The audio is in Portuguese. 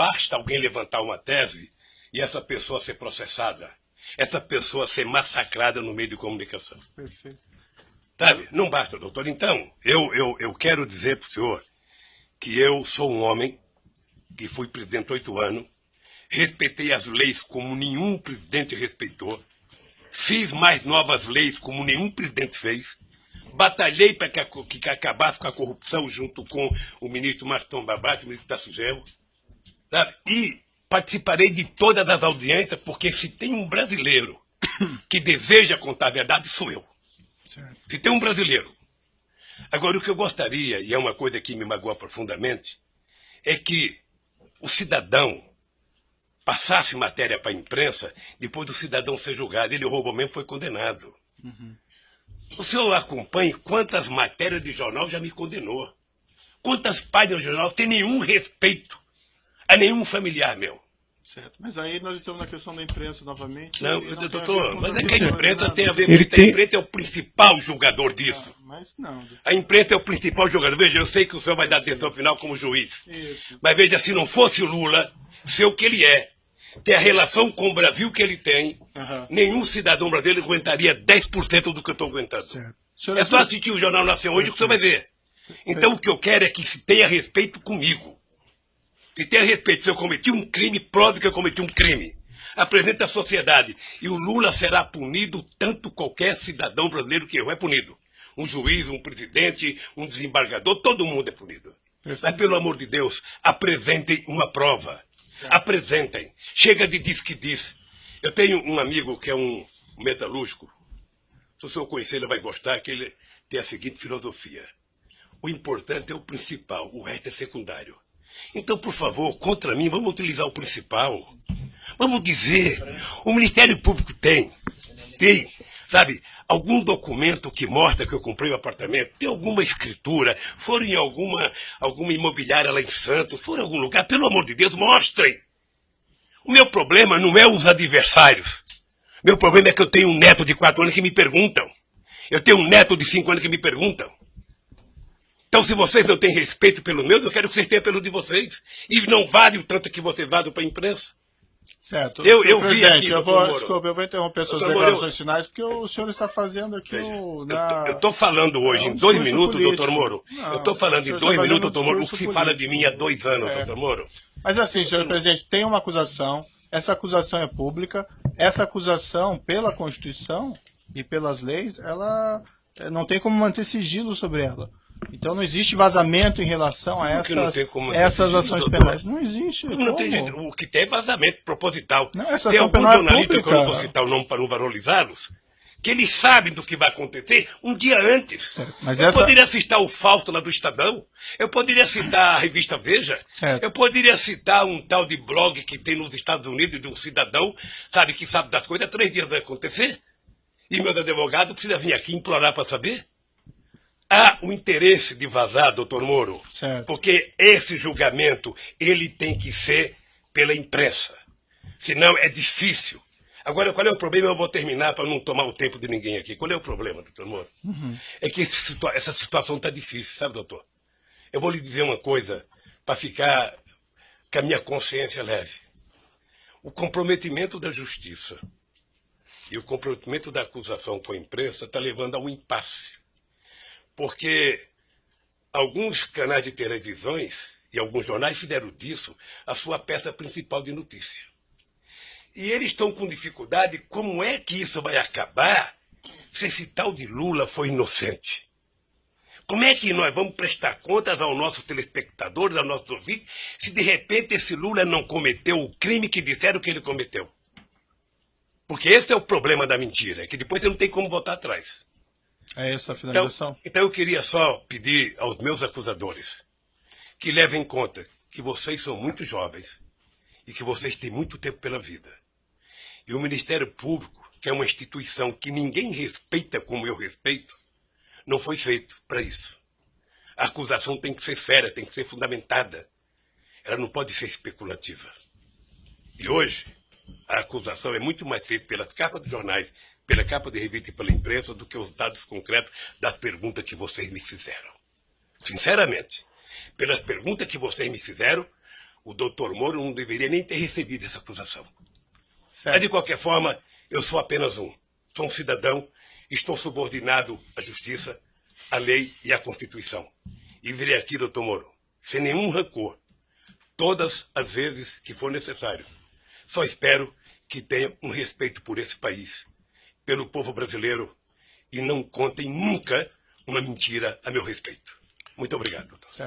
basta alguém levantar uma tese e essa pessoa ser processada, essa pessoa ser massacrada no meio de comunicação. Perfeito. Sabe? Não basta, doutor. Então, eu quero dizer para o senhor que eu sou um homem que fui presidente 8 anos, respeitei as leis como nenhum presidente respeitou, fiz mais novas leis como nenhum presidente fez, batalhei para que acabasse com a corrupção junto com o ministro Maston Babate, o ministro Tasso Genro, sabe? E participarei de todas as audiências, porque se tem um brasileiro que deseja contar a verdade, sou eu. Certo. Se tem um brasileiro. Agora, o que eu gostaria, e é uma coisa que me magoa profundamente, é que o cidadão passasse matéria para a imprensa, depois do cidadão ser julgado. Ele roubou mesmo, foi condenado. Uhum. O senhor acompanha quantas matérias de jornal já me condenou. Quantas páginas de jornal tem nenhum respeito a nenhum familiar meu. Certo. Mas aí nós estamos na questão da imprensa novamente. Não, doutor, mas é que a imprensa tem a ver com Ele isso. A tem- imprensa é o principal julgador disso. Mas não. A imprensa é o principal julgador. Veja, eu sei que o senhor vai dar atenção final como juiz. Isso. Mas veja, se não fosse o Lula ser o que ele é, ter a relação com o Brasil que ele tem, Aham. nenhum cidadão brasileiro aguentaria 10% do que eu estou aguentando. Certo. Senhor, É só assistir o Jornal Nacional hoje que o senhor vai ver. Então o que eu quero é que se tenha respeito comigo. Se tenha respeito. Se eu cometi um crime, prove que eu cometi um crime. Apresente à sociedade. E o Lula será punido tanto qualquer cidadão brasileiro que errou é punido. Um juiz, um presidente, um desembargador, todo mundo é punido. Mas pelo amor de Deus, apresentem uma prova. Apresentem. Chega de diz que diz. Eu tenho um amigo que é um metalúrgico. Se o senhor conhecer, ele vai gostar, que ele tem a seguinte filosofia. O importante é o principal, o resto é secundário. Então, por favor, contra mim, vamos utilizar o principal. Vamos dizer, o Ministério Público tem, sabe, algum documento que mostra que eu comprei o apartamento, tem alguma escritura, foram em alguma imobiliária lá em Santos, foram em algum lugar, pelo amor de Deus, mostrem. O meu problema não é os adversários. Meu problema é que eu tenho um neto de 4 anos que me perguntam. Eu tenho um neto de 5 anos que me perguntam. Então, se vocês não têm respeito pelo meu, eu quero que vocês tenham pelo de vocês. E não vale o tanto que vocês vazam para a imprensa. Certo. Eu Senhor vi presidente, aqui, eu doutor Moro. desculpa, eu vou interromper suas Doutor Moro, declarações finais, porque o senhor está fazendo aqui Eu estou falando hoje É um em 2 discurso minutos, político. doutor Moro. Não, Eu estou falando o senhor em 2 está minutos, fazendo doutor Moro, o discurso que se fala político. de mim há 2 anos, É. doutor Moro. Mas assim, senhor presidente, tem uma acusação, essa acusação é pública, essa acusação, pela Constituição e pelas leis, ela não tem como manter sigilo sobre ela. Então não existe vazamento em relação a Por que não essas, tem como manter essas sigilo, ações doutor? penais. Não existe. Não tem como? jeito. O que tem é vazamento proposital. Não, essa Tem ação alguns penal é jornalistas, que eu não pública. vou citar o nome para não valorizá-los, que eles sabem do que vai acontecer um dia antes. Certo, mas eu essa- poderia citar o Fausto lá do Estadão, eu poderia citar a revista Veja, Certo. eu poderia citar um tal de blog que tem nos Estados Unidos de um cidadão, sabe, que sabe das coisas, 3 dias vai acontecer, e meus advogados precisam vir aqui implorar para saber. Há o interesse de vazar, doutor Moro, Certo. porque esse julgamento ele tem que ser pela imprensa. Senão é difícil. Agora, qual é o problema? Eu vou terminar para não tomar o tempo de ninguém aqui. Qual é o problema, doutor Moro? É que essa situação está difícil, sabe, doutor? Eu vou lhe dizer uma coisa para ficar com a minha consciência leve. O comprometimento da justiça e o comprometimento da acusação com a imprensa está levando a um impasse. Porque alguns canais de televisões e alguns jornais fizeram disso a sua peça principal de notícia. E eles estão com dificuldade, como é que isso vai acabar se esse tal de Lula foi inocente? Como é que nós vamos prestar contas aos nossos telespectadores, aos nossos ouvintes, se de repente esse Lula não cometeu o crime que disseram que ele cometeu? Porque esse é o problema da mentira, que depois você não tem como voltar atrás. É essa a finalização? Então eu queria só pedir aos meus acusadores que levem em conta que vocês são muito jovens e que vocês têm muito tempo pela vida. E o Ministério Público, que é uma instituição que ninguém respeita como eu respeito, não foi feito para isso. A acusação tem que ser séria, tem que ser fundamentada. Ela não pode ser especulativa. E hoje, a acusação é muito mais feita pelas capas dos jornais, pela capa de revista e pela imprensa, do que os dados concretos das perguntas que vocês me fizeram. Sinceramente, pelas perguntas que vocês me fizeram, o doutor Moro não deveria nem ter recebido essa acusação. Certo. Mas, de qualquer forma, eu sou apenas um. Sou um cidadão, estou subordinado à justiça, à lei e à Constituição. E virei aqui, doutor Moro, sem nenhum rancor, todas as vezes que for necessário. Só espero que tenha um respeito por esse país, pelo povo brasileiro, e não contem nunca uma mentira a meu respeito. Muito obrigado, doutor. Certo.